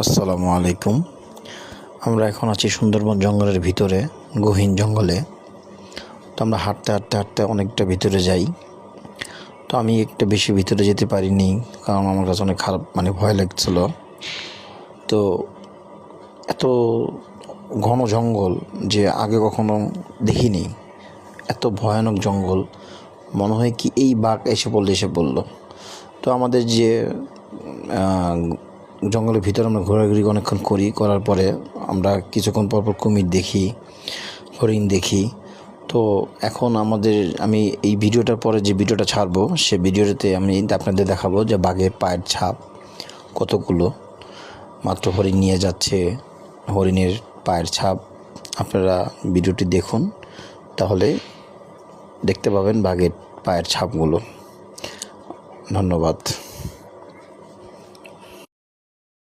আসসালামু আলাইকুম। আমরা এখন আছি সুন্দরবন জঙ্গলের ভিতরে, গহীন জঙ্গলে। তো আমরা হাঁটতে হাঁটতে হাঁটতে অনেকটা ভিতরে যাই। তো আমি একটু বেশি ভিতরে যেতে পারিনি, কারণ আমার কাছে অনেক খারাপ ভয় লাগছিল। তো এত ঘন জঙ্গল যে আগে কখনো দেখিনি, এত ভয়ানক জঙ্গল, মনে হয় কি এই বাঘ এসে পড়লো। তো আমাদের যে জঙ্গলের ভিতরে আমরা ঘোরাঘুরি অনেকক্ষণ করার পরে আমরা কিছুক্ষণ পরপর কুমির দেখি, হরিণ দেখি। তো এখন আমি এই ভিডিওটার পরে যে ভিডিওটা ছাড়বো, সে ভিডিওটাতে আমি আপনাদের দেখাবো যে বাঘের পায়ের ছাপ কতগুলো। মাত্র হরিণ নিয়ে যাচ্ছে, হরিণের পায়ের ছাপ। আপনারা ভিডিওটি দেখুন, তাহলে দেখতে পাবেন বাঘের পায়ের ছাপগুলো। ধন্যবাদ।